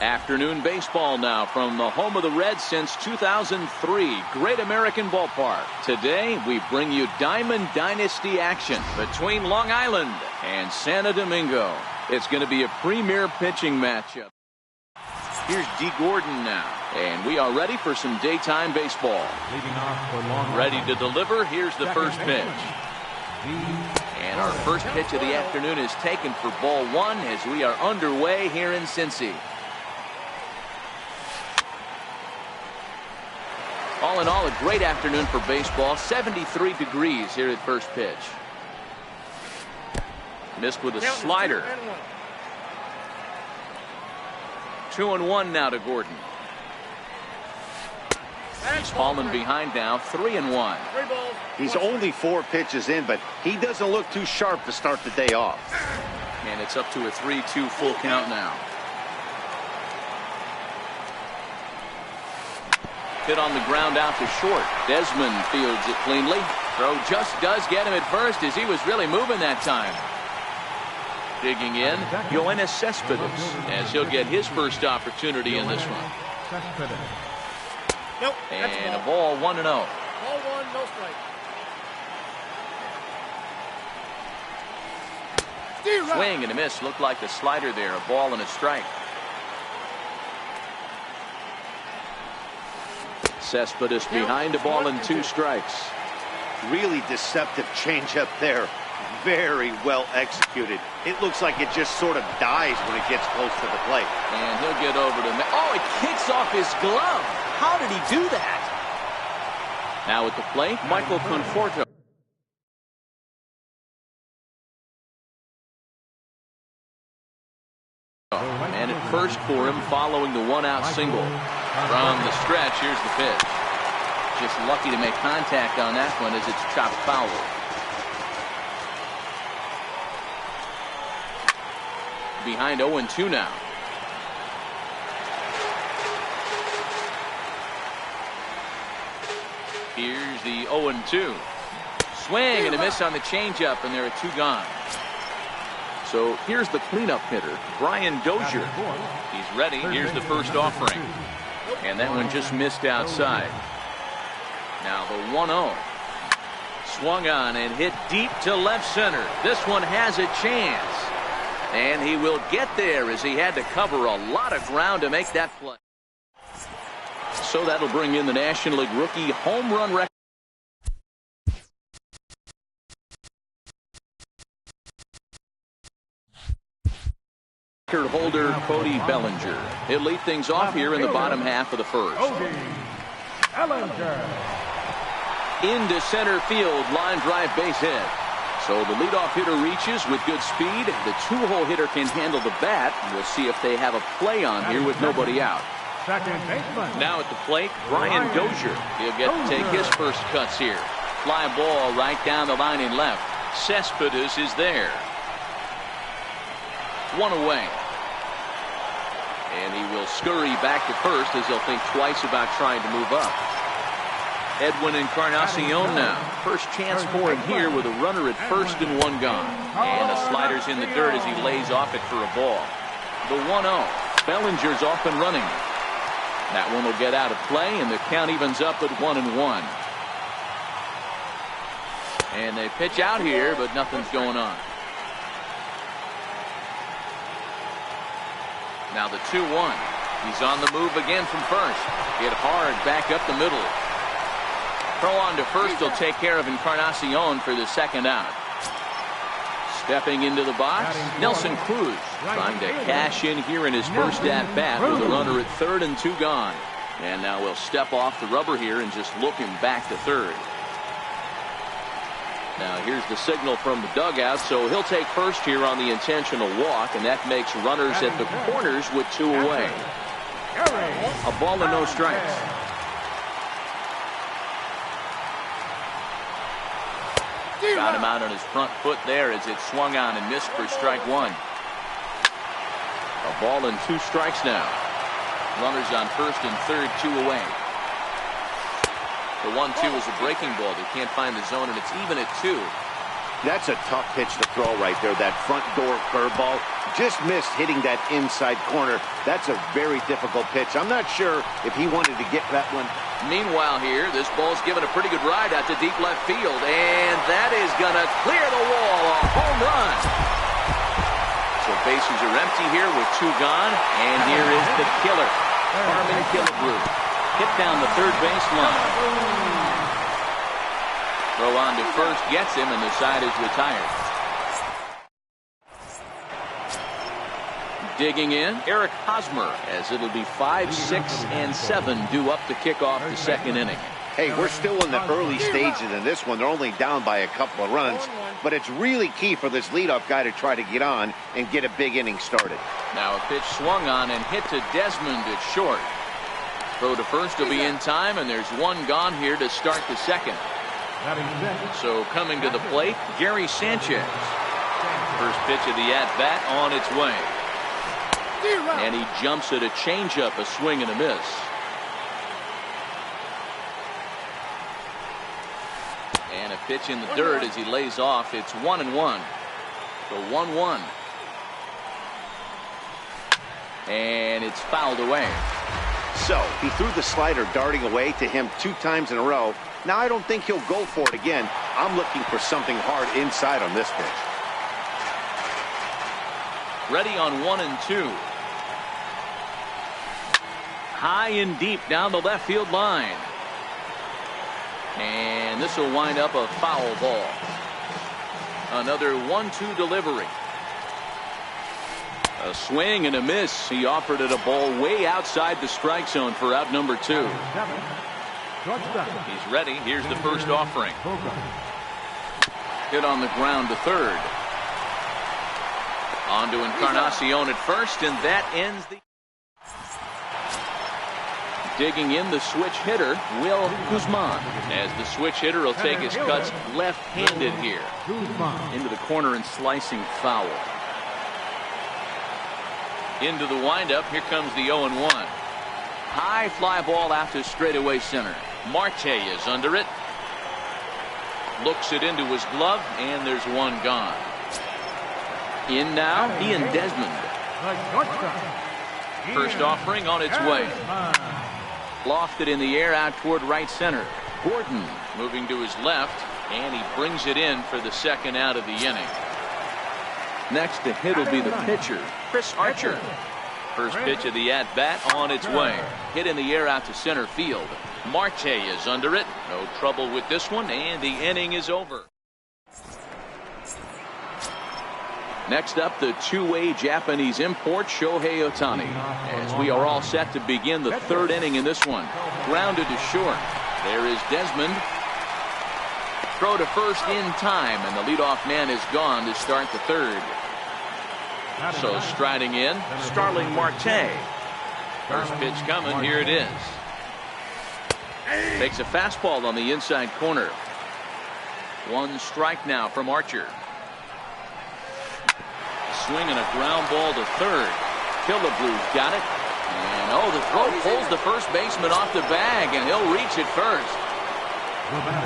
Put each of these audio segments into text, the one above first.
Afternoon baseball now from the home of the Reds since 2003, Great American Ballpark. Today we bring you Diamond Dynasty action between Long Island and Santo Domingo. It's going to be a premier pitching matchup. Here's D. Gordon now, and we are ready for some daytime baseball. Ready to deliver. Here's the first pitch. And our first pitch of the afternoon is taken for ball one as we are underway here in Cincy. All in all, a great afternoon for baseball. 73 degrees here at first pitch. Missed with a slider. 2-1 now to Gordon. He's fallen behind now, 3-1. He's only 4 pitches in, but he doesn't look too sharp to start the day off. And it's up to a 3-2 full count now. Hit on the ground out to short. Desmond fields it cleanly. Throw just does get him at first as he was really moving that time. Digging in, Yoenis Cespedes as he'll get his first opportunity in this one. Nope, and a ball 1-0. Ball 1, no strike. Swing and a miss. Looked like the slider there. A ball and a strike. Cespedes behind a ball and 2 strikes. Really deceptive changeup there. Very well executed. It looks like it just sort of dies when it gets close to the plate. And he'll get over to... Oh, it kicks off his glove. How did he do that? Now at the plate, Michael Conforto. And at first for him following the 1-out single. From the stretch, here's the pitch. Just lucky to make contact on that one as it's chopped foul. Behind 0-2 now. Here's the 0-2. Swing and a miss on the changeup, and there are 2 gone. So here's the cleanup hitter, Brian Dozier. He's ready. Here's the first offering. And that one just missed outside. Now the 1-0. Swung on and hit deep to left center. This one has a chance. And he will get there as he had to cover a lot of ground to make that play. So that'll bring in the National League rookie home run record holder Cody Bellinger. He'll lead things off here in the bottom half of the first. Into center field, line drive base hit. So the leadoff hitter reaches with good speed. The 2-hole hitter can handle the bat. We'll see if they have a play on here with nobody out. Now at the plate, Brian Dozier. He'll get to take his first cuts here. Fly ball right down the line in left. Cespedes is there. 1 away. And he will scurry back to first as he'll think twice about trying to move up. Edwin Encarnacion now. First chance for him here with a runner at first and 1 gone. And the slider's in the dirt as he lays off it for a ball. The 1-0. Bellinger's off and running. That one will get out of play, and the count evens up at 1-1. And they pitch out here, but nothing's going on. Now the 2-1. He's on the move again from first. Hit hard back up the middle. Throw on to first will take care of Encarnacion for the 2nd out. Stepping into the box, Nelson Cruz trying to cash in here in his first at-bat with a runner at 3rd and 2 gone. And now we'll step off the rubber here and just look him back to 3rd. Now here's the signal from the dugout, so he'll take first here on the intentional walk, and that makes runners at the corners with 2 away. A ball and no strikes. Got him out on his front foot there as it swung on and missed for strike 1. A ball and 2 strikes now. Runners on first and 3rd, 2 away. The 1-2 is a breaking ball. They can't find the zone, and it's even at 2. That's a tough pitch to throw right there. That front door curveball. Just missed hitting that inside corner. That's a very difficult pitch. I'm not sure if he wanted to get that one. Meanwhile here, this ball's given a pretty good ride out to deep left field, and that is going to clear the wall. A home run. So bases are empty here with 2 gone, and here is the killer, Harmon Killebrew. Hit down the third base line. Throw on to first gets him, and the side is retired. Digging in, Eric Hosmer, as it'll be 5, 6, and 7 due up to kick off the second inning. Hey, we're still in the early stages in this one. They're only down by a couple of runs, but it's really key for this leadoff guy to try to get on and get a big inning started. Now a pitch swung on and hit to Desmond at short. Throw to first will be in time, and there's 1 gone here to start the second. So coming to the plate, Gary Sanchez. First pitch of the at-bat on its way. And he jumps at a changeup, a swing and a miss. And a pitch in the dirt as he lays off. It's 1-1. So 1-1. And it's fouled away. So he threw the slider darting away to him 2 times in a row. Now I don't think he'll go for it again. I'm looking for something hard inside on this pitch. Ready on 1-2. High and deep down the left field line. And this will wind up a foul ball. Another 1-2 delivery. A swing and a miss. He offered it a ball way outside the strike zone for out number 2. He's ready. Here's the first offering. Hit on the ground to third. On to Encarnacion at first, and that ends the... Digging in, the switch hitter, Will Guzman. As the switch hitter will take his cuts left-handed here. Into the corner and slicing foul. Into the windup. Here comes the 0-1. High fly ball out to straightaway center. Marte is under it. Looks it into his glove, and there's 1 gone. In now, Ian Desmond. First offering on its way. Lofted in the air out toward right center. Gordon moving to his left, and he brings it in for the second out of the inning. Next to hit will be the pitcher, Chris Archer. First pitch of the at-bat on its way. Hit in the air out to center field. Marte is under it. No trouble with this one, and the inning is over. Next up, the 2-way Japanese import, Shohei Ohtani. As we are all set to begin the third inning in this one. Grounded to short. There is Desmond. Throw to first in time, and the leadoff man is gone to start the third. So striding in, Starling Marte. First pitch coming, here it is. Takes a fastball on the inside corner. 1 strike now from Archer. Swing and a ground ball to third. Killebrew's got it. And the throw pulls the first baseman off the bag, and he'll reach it first.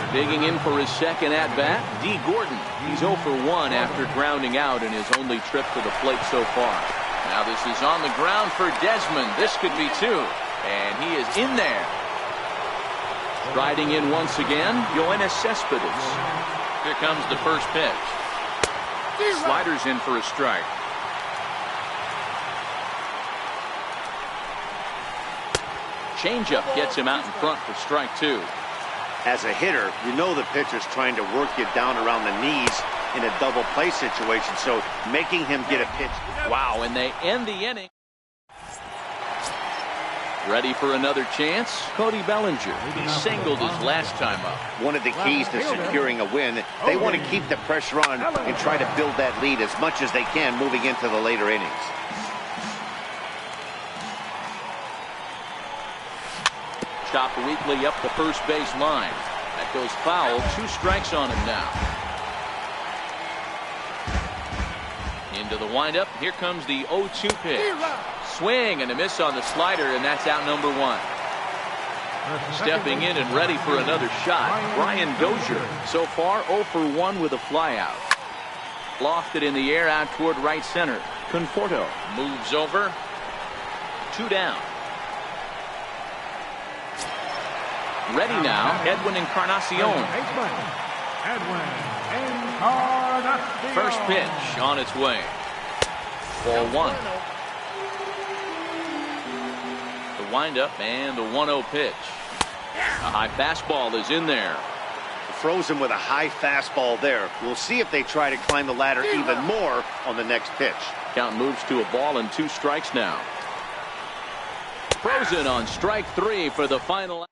Digging in for his second at-bat, D. Gordon. He's 0 for 1 after grounding out in his only trip to the plate so far. Now this is on the ground for Desmond. This could be 2. And he is in there. Riding in once again, Yoenis Cespedes. Here comes the first pitch. Sliders in for a strike. Changeup gets him out in front for strike 2. As a hitter, you know the pitcher's trying to work you down around the knees in a double play situation, so making him get a pitch. Wow, and they end the inning. Ready for another chance? Cody Bellinger. He singled his last time up. One of the keys to securing a win, they want to keep the pressure on and try to build that lead as much as they can moving into the later innings. Chopped weakly up the first base line. That goes foul. 2 strikes on him now. Into the windup. Here comes the 0-2 pitch. Swing and a miss on the slider, and that's out number 1. Stepping in and ready for another shot, Brian Dozier. So far 0 for 1 with a flyout. Lofted in the air out toward right center. Conforto moves over. 2 down. Ready now, Edwin Encarnacion. First pitch on its way. Ball 1. The windup and the 1-0 pitch. A high fastball is in there. Frozen with a high fastball there. We'll see if they try to climb the ladder even more on the next pitch. Count moves to a ball and 2 strikes now. Frozen on strike 3 for the final.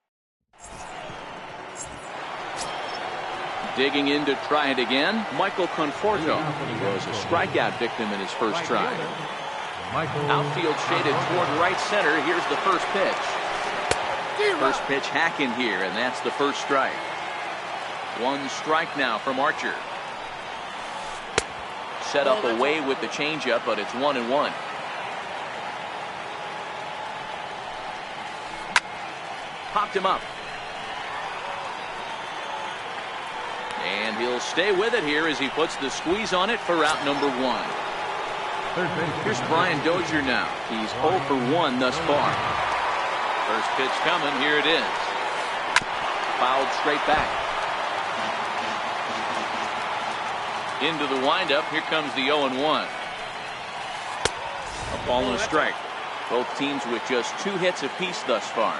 Digging in to try it again, Michael Conforto. He was a strikeout victim in his first try. Outfield shaded toward right center. Here's the first pitch. First pitch hacking here, and that's the first strike. 1 strike now from Archer. Set up away with the changeup, but it's 1-1. Popped him up. And he'll stay with it here as he puts the squeeze on it for out number 1. Here's Brian Dozier now. He's 0 for 1 thus far. First pitch coming. Here it is. Fouled straight back. Into the windup. Here comes the 0-1. A ball and a strike. Both teams with just 2 hits apiece thus far.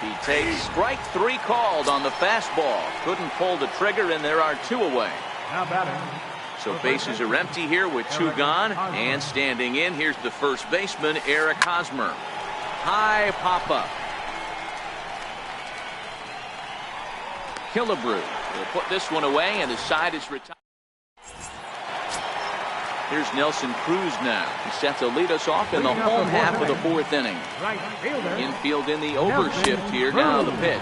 He takes strike 3 called on the fastball. Couldn't pull the trigger, and there are 2 away. Now batting. So bases are empty here with 2 gone. And standing in, here's the first baseman, Eric Hosmer. High pop-up. Killebrew will put this one away, and the side is retired. Here's Nelson Cruz now. He set to lead us off in the home half of the 4th inning. Infield in the overshift here. Now the pitch.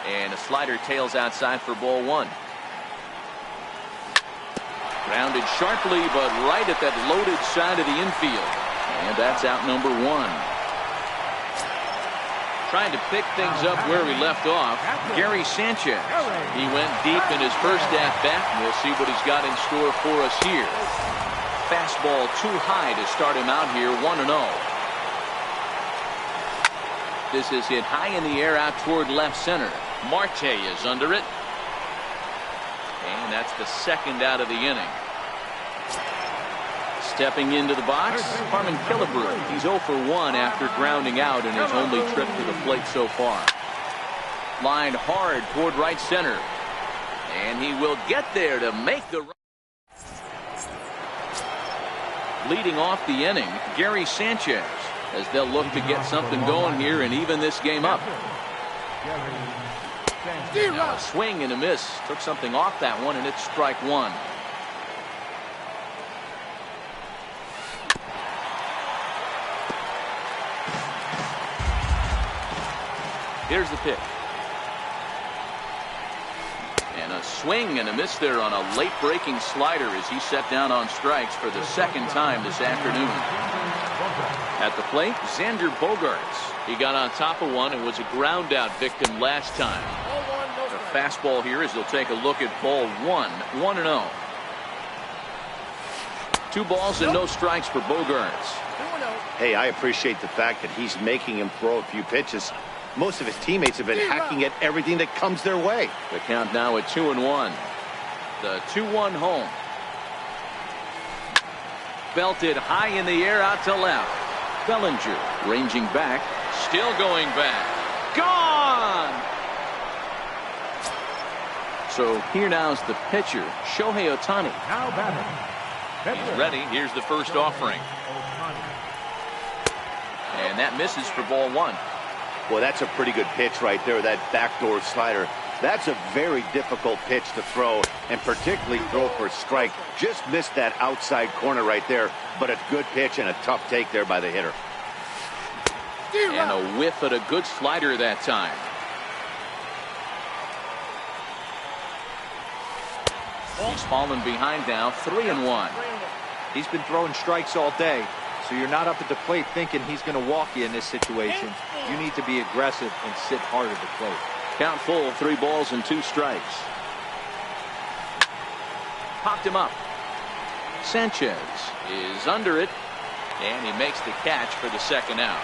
And a slider tails outside for ball 1. Grounded sharply, but right at that loaded side of the infield. And that's out number 1. Trying to pick things up where we left off, Gary Sanchez. He went deep in his first at-bat, and we'll see what he's got in store for us here. Fastball too high to start him out here, 1-0. This is hit high in the air out toward left center. Marte is under it. And that's the 2nd out of the inning. Stepping into the box, Harmon Killebrew. He's 0 for 1 after grounding out in his only trip to the plate so far. Lined hard toward right center. And he will get there to make the run. Leading off the inning, Gary Sanchez, as they'll look to get something going here and even this game up. Now a swing and a miss. Took something off that one, and it's strike 1. Here's the pitch. And a swing and a miss there on a late breaking slider as he set down on strikes for the 2nd time this afternoon. At the plate, Xander Bogaerts. He got on top of one and was a ground out victim last time. The fastball here as they'll take a look at ball 1, 1-0. 2 balls and no strikes for Bogaerts. Hey, I appreciate the fact that he's making him throw a few pitches. Most of his teammates have been hacking at everything that comes their way. The count now at 2-1. The 2-1 home. Belted high in the air out to left. Bellinger ranging back. Still going back. Gone! So here now's the pitcher, Shohei Ohtani. Now batting. He's ready. Here's the first offering. And that misses for ball 1. Well, that's a pretty good pitch right there, that backdoor slider. That's a very difficult pitch to throw, and particularly throw for a strike. Just missed that outside corner right there, but a good pitch and a tough take there by the hitter. And a whiff at a good slider that time. He's fallen behind now, 3-1. He's been throwing strikes all day, So you're not up at the plate thinking he's going to walk you in this situation. You need to be aggressive and sit hard at the plate. Count full, 3 balls and 2 strikes. Popped him up. Sanchez is under it, and he makes the catch for the second out.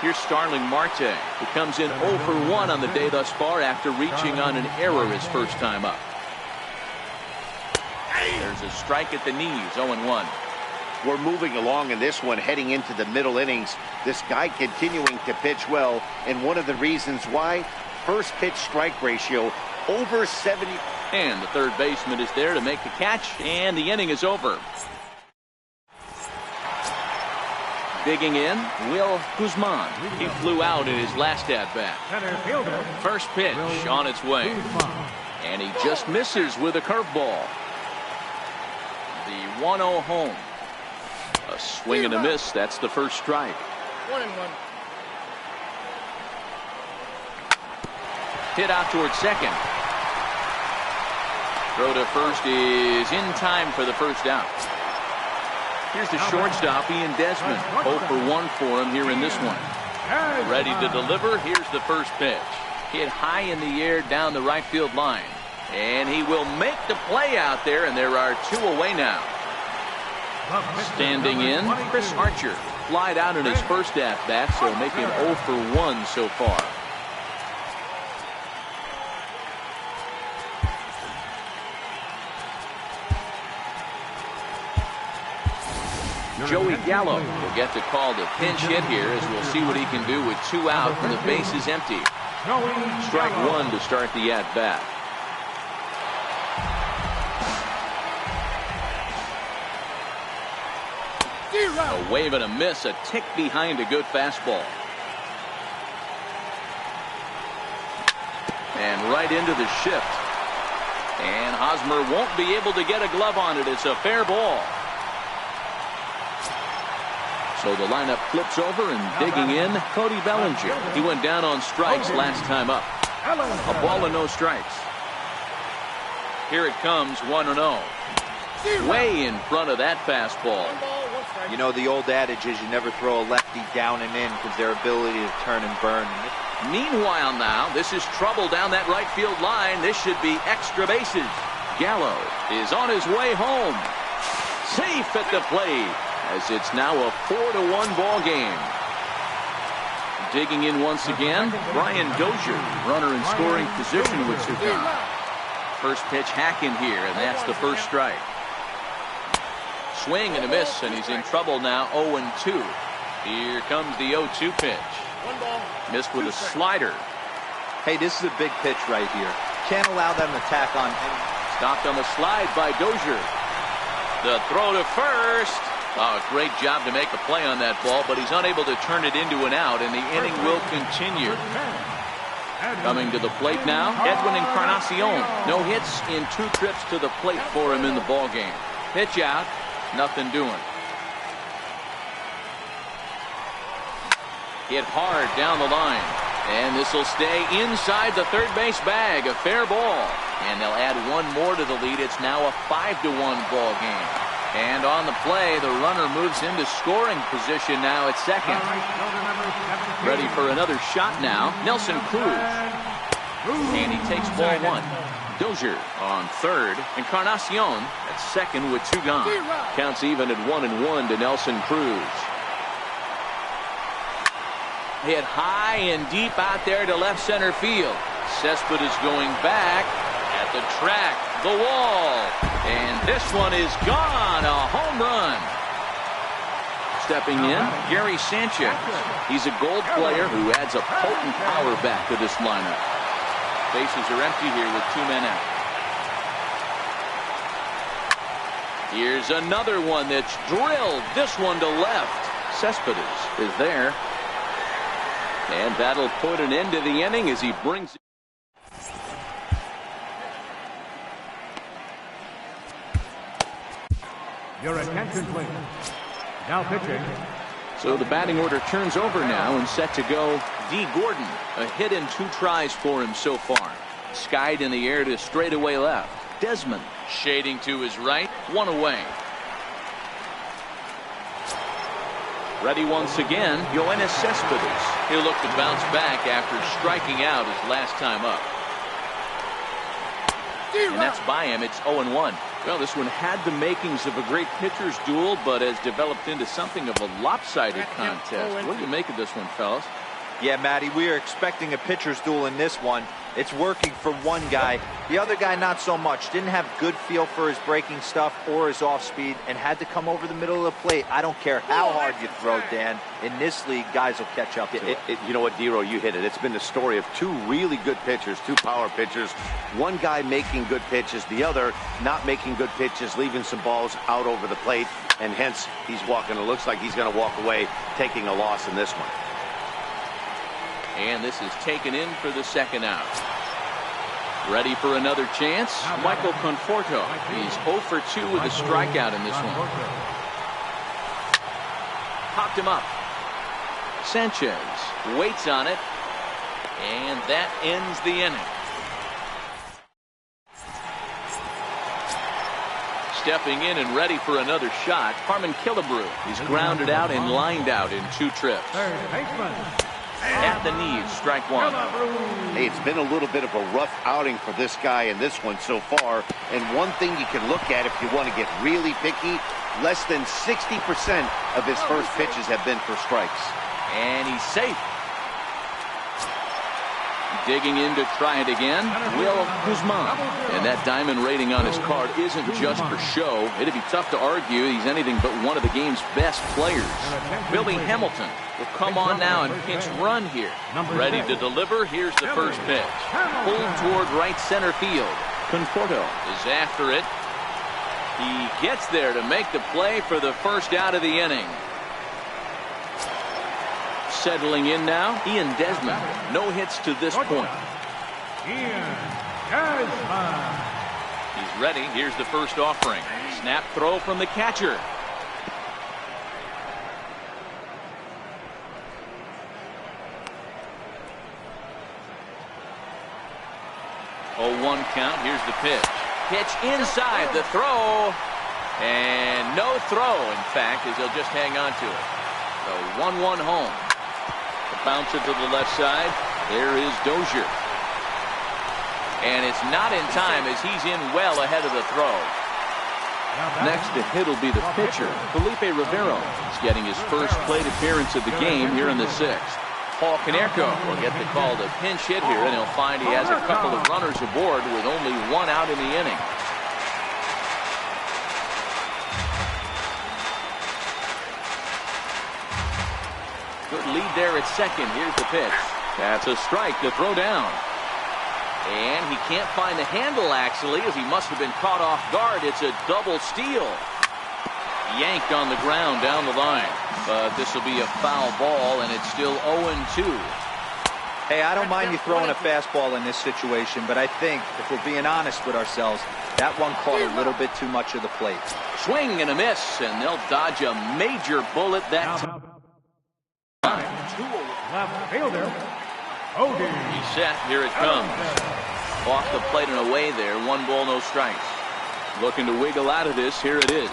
Here's Starling Marte, who comes in 0 for 1 on the day thus far after reaching on an error his first time up. There's a strike at the knees, 0-1. We're moving along in this one, heading into the middle innings. This guy continuing to pitch well, and one of the reasons why, first pitch strike ratio over 70. And the third baseman is there to make the catch, and the inning is over. Digging in, Will Guzman. He flew out in his last at-bat. First pitch on its way. And he just misses with a curveball. The 1-0 home. A swing and a miss. That's the first strike. 1-1. Hit out towards second. Throw to first is in time for the first out. Here's the shortstop, Ian Desmond. 0 for 1 for him here in this one. Ready to deliver. Here's the first pitch. Hit high in the air down the right field line. And he will make the play out there, and there are 2 away now. Standing in, Chris Archer. Flied out in his first at-bat, so making 0 for 1 so far. Joey Gallo will get the call to pinch hit here, as we'll see what he can do with 2 out and the base is empty. Strike 1 to start the at-bat. A wave and a miss, a tick behind a good fastball. And right into the shift. And Hosmer won't be able to get a glove on it. It's a fair ball. So the lineup flips over, and digging in, Cody Bellinger. He went down on strikes last time up. A ball and no strikes. Here it comes, 1-0. Way in front of that fastball. You know, the old adage is you never throw a lefty down and in because their ability to turn and burn. Meanwhile now, this is trouble down that right field line. This should be extra bases. Gallo is on his way home. Safe at the plate, as it's now a 4-1 ball game. Digging in once again, Brian Dozier, runner in scoring position with 2 down. First pitch hack in here, and that's the first strike. Swing and a miss, and he's in trouble now, 0-2. Here comes the 0-2 pitch. Missed with a slider. Hey, this is a big pitch right here. Can't allow them to tack on any. Stopped on the slide by Dozier. The throw to first. Oh, great job to make a play on that ball, but he's unable to turn it into an out, and the inning will continue. Coming to the plate now, Edwin Encarnacion. No hits in 2 trips to the plate for him in the ball game. Pitch out, nothing doing. Hit hard down the line, and this will stay inside the third base bag. A fair ball, and they'll add 1 more to the lead. It's now a 5-1 ball game. And on the play, the runner moves into scoring position now at second. Ready for another shot now, Nelson Cruz. And he takes ball 1. Dozier on third. Encarnacion at second with 2 gone. Counts even at 1-1 to Nelson Cruz. Hit high and deep out there to left center field. Cespedes going back at the track, the wall. And this one is gone. A home run. Stepping in, Gary Sanchez. He's a Gold player who adds a potent power back to this lineup. Bases are empty here with 2 men out. Here's another one that's drilled. This one to left. Cespedes is there. And that'll put an end to the inning as he brings it. Your attention, please. Now pitching. So the batting order turns over now, and set to go D. Gordon. A hit in 2 tries for him so far. Skied in the air to straightaway left. Desmond shading to his right. 1 away. Ready once again, Yoenis Cespedes. He'll look to bounce back after striking out his last time up. And that's by him. It's 0-1. Well, this one had the makings of a great pitcher's duel, but has developed into something of a lopsided contest. What do you make of this one, fellas? Yeah, Matty, we are expecting a pitcher's duel in this one. It's working for one guy. The other guy, not so much. Didn't have good feel for his breaking stuff or his off speed and had to come over the middle of the plate. I don't care how hard you throw, Dan. In this league, guys will catch up to it. You know what, Dero, you hit it. It's been the story of two really good pitchers, two power pitchers. One guy making good pitches, the other not making good pitches, leaving some balls out over the plate, and hence he's walking. It looks like he's going to walk away taking a loss in this one. And this is taken in for the second out. Ready for another chance? Michael Conforto. He's 0 for 2 with a strikeout in this one. Popped him up. Sanchez waits on it. And that ends the inning. Stepping in and ready for another shot, Harmon Killebrew. He's grounded out and lined out in 2 trips. Third baseman. At the knees, strike one. Hey, it's been a little bit of a rough outing for this guy in this one so far. And one thing you can look at if you want to get really picky, less than 60% of his first pitches have been for strikes. And he's safe. Digging in to try it again, Will Guzman. And that diamond rating on his card isn't just for show. It'd be tough to argue he's anything but one of the game's best players. Billy Hamilton will come on now and pinch run here. Ready to deliver. Here's the first pitch. Pulled toward right center field. Conforto is after it. He gets there to make the play for the first out of the inning. Settling in now, Ian Desmond. No hits to this point. Ian Desmond. He's ready. Here's the first offering. Snap throw from the catcher. Oh, 1 count. Here's the pitch. Pitch inside the throw. And no throw, in fact, as he'll just hang on to it. So 1-1 home. Bouncer to the left side. There is Dozier. And it's not in time as he's in well ahead of the throw. Next to hit will be the pitcher, Felipe Rivero. He's getting his first plate appearance of the game here in the 6th. Paul Konerko will get the call to pinch hit here, and he'll find he has a couple of runners aboard with only 1 out in the inning. Good lead there at second. Here's the pitch. That's a strike to throw down. And he can't find the handle, actually, as he must have been caught off guard. It's a double steal. Yanked on the ground down the line. But this will be a foul ball, and it's still 0-2. Hey, I don't mind you throwing a fastball in this situation, but I think, if we're being honest with ourselves, that one caught a little bit too much of the plate. Swing and a miss, and they'll dodge a major bullet that time. Left fielder. Odie. He's set. Here it comes. Off the plate and away there. 1 ball, no strikes. Looking to wiggle out of this. Here it is.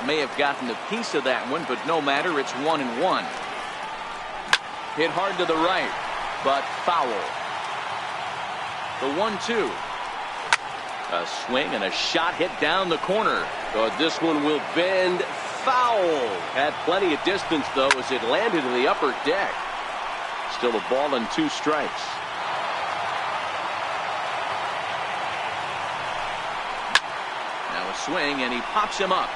May have gotten a piece of that one, but no matter. It's 1-1. Hit hard to the right, but foul. The 1-2. A swing and a shot hit down the corner. But this one will bend. Foul. Had plenty of distance, though, as it landed in the upper deck. Still a ball and 2 strikes. Now a swing, and he pops him up.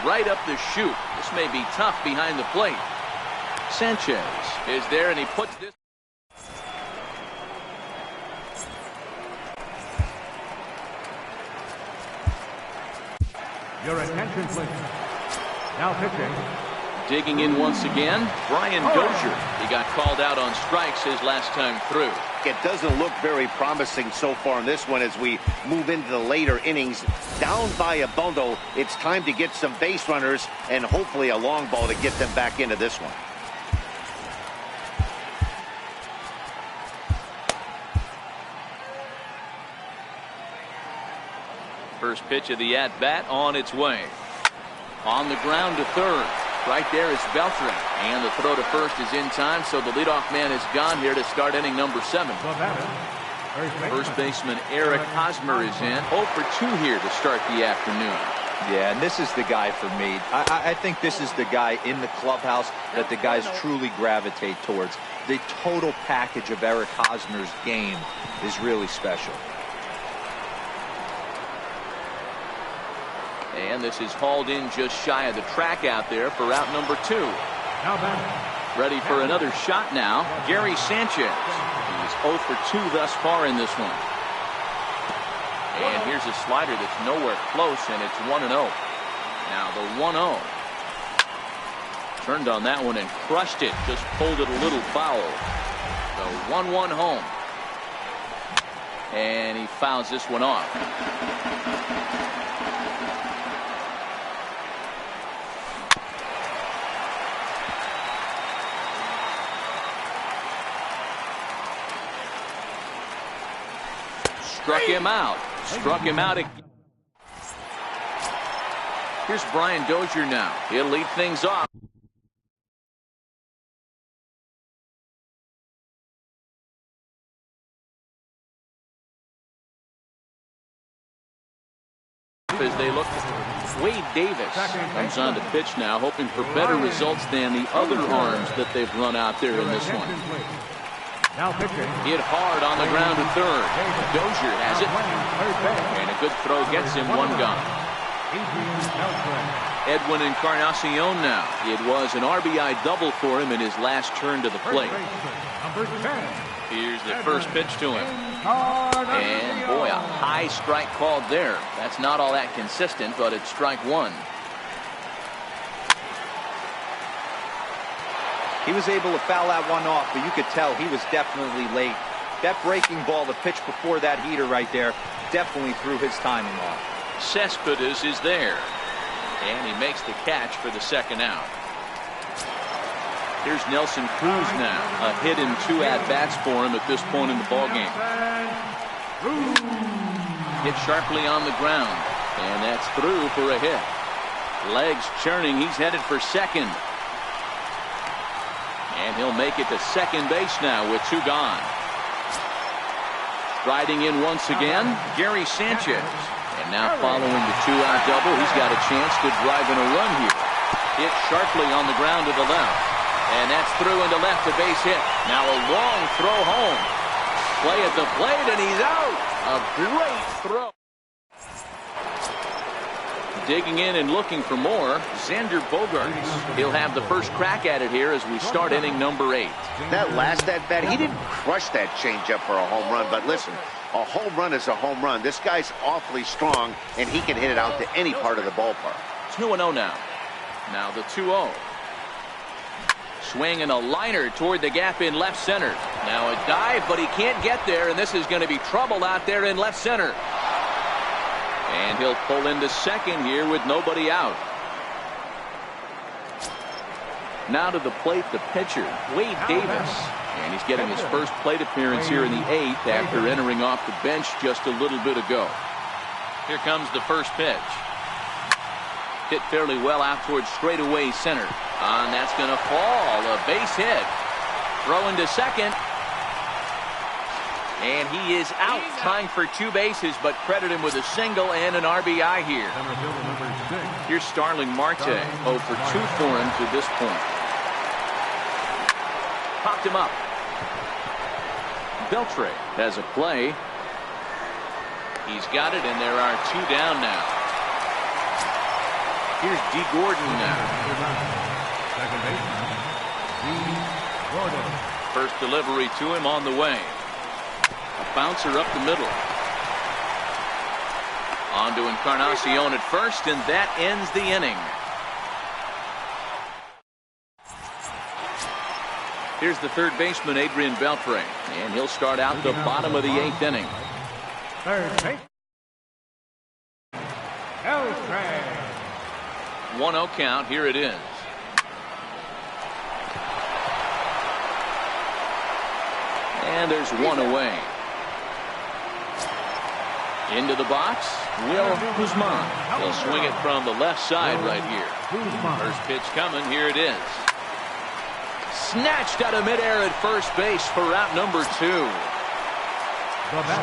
Right up the chute. This may be tough behind the plate. Sanchez is there, and he puts this. Your attention, please. Now pitching. Digging in once again, Brian Dozier. He got called out on strikes his last time through. It doesn't look very promising so far in this one as we move into the later innings. Down by a bundle, it's time to get some base runners and hopefully a long ball to get them back into this one. First pitch of the at-bat on its way. On the ground to third. Right there is Beltran. And the throw to first is in time, so the leadoff man is gone here to start inning number 7. First baseman Eric Hosmer is in. 0 for 2 here to start the afternoon. Yeah, and this is the guy for me. I think this is the guy in the clubhouse that the guys truly gravitate towards. The total package of Eric Hosmer's game is really special. And this is hauled in just shy of the track out there for out number 2. Ready for another shot now, Gary Sanchez. He's 0 for 2 thus far in this one. And here's a slider that's nowhere close, and it's 1-0. Now the 1-0. Turned on that one and crushed it. Just pulled it a little foul. The 1-1 home. And he fouls this one off. Struck him out. Struck him out again. Here's Brian Dozier now. He'll lead things off. As they look, Wade Davis comes on to pitch now, hoping for better results than the other arms that they've run out there in this one. Hit hard on the ground to third. Dozier has it. And a good throw gets him one gone. Edwin Encarnacion now. It was an RBI double for him in his last turn to the plate. Here's the first pitch to him. And boy, a high strike called there. That's not all that consistent, but it's strike 1. He was able to foul that one off, but you could tell he was definitely late. That breaking ball, the pitch before that heater right there, definitely threw his timing off. Cespedes is there. And he makes the catch for the second out. Here's Nelson Cruz now. A hit and 2 at-bats for him at this point in the ballgame. Hit sharply on the ground. And that's through for a hit. Legs churning. He's headed for second. And he'll make it to second base now with 2 gone. Striding in once again, Gary Sanchez. And now following the 2-out double, he's got a chance to drive in a run here. Hit sharply on the ground to the left. And that's through into left, a base hit. Now a long throw home. Play at the plate, and he's out. A great throw. Digging in and looking for more, Xander Bogaerts. He'll have the first crack at it here as we start inning number 8. That last at-bat, he didn't crush that changeup for a home run, but listen, a home run is a home run. This guy's awfully strong, and he can hit it out to any part of the ballpark. 2-0 now. Now the 2-0. Swing and a liner toward the gap in left center. Now a dive, but he can't get there, and this is going to be trouble out there in left center. And he'll pull into second here with nobody out. Now to the plate, the pitcher, Wade Davis. And he's getting his first plate appearance here in the 8th after entering off the bench just a little bit ago. Here comes the first pitch. Hit fairly well out towards straightaway center. And that's going to fall. A base hit. Throw into second. And he is out, tying for 2 bases, but credit him with a single and an RBI here. Here's Starling Marte, 0 for 2 for him to this point. Popped him up. Beltre has a play. He's got it, and there are 2 down now. Here's D. Gordon now. First delivery to him on the way. A bouncer up the middle. On to Encarnacion at first, and that ends the inning. Here's the third baseman, Adrian Beltre, and he'll start out the bottom of the 8th inning. Third base. Beltre. 1-0 count. Here it is. And there's one away. Into the box, Will Guzman. He'll swing it from the left side right here. First pitch coming, here it is. Snatched out of midair at first base for route number 2.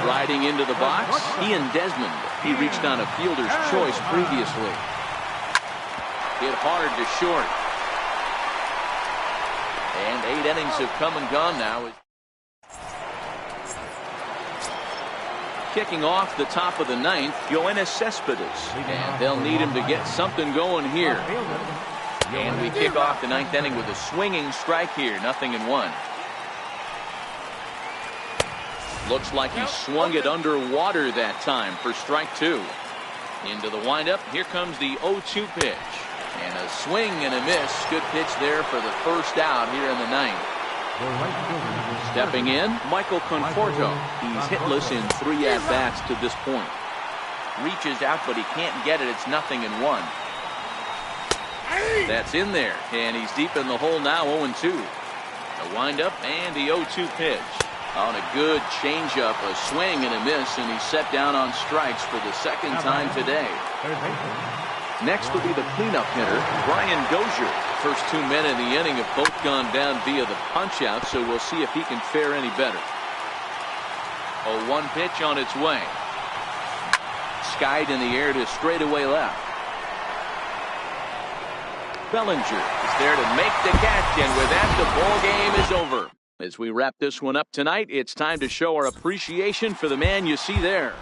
Striding into the box, Ian Desmond. He reached on a fielder's choice previously. Hit hard to short. And 8 innings have come and gone now. Kicking off the top of the 9th, Yoenis Cespedes. And they'll need him to get something going here. And we kick off the 9th inning with a swinging strike here, 0-1. Looks like he swung it underwater that time for strike 2. Into the windup, here comes the 0-2 pitch. And a swing and a miss. Good pitch there for the first out here in the 9th. Stepping in, Michael Conforto. He's hitless in 3 at-bats to this point. Reaches out, but he can't get it. It's 0-1. That's in there, and he's deep in the hole now, 0-2. The windup and the 0-2 pitch. On a good changeup, a swing and a miss, and he's set down on strikes for the second time today. Next will be the cleanup hitter, Brian Dozier. First 2 men in the inning have both gone down via the punch-out, so we'll see if he can fare any better. A 1 pitch on its way. Skied in the air to straightaway left. Bellinger is there to make the catch, and with that, the ball game is over. As we wrap this one up tonight, it's time to show our appreciation for the man you see there.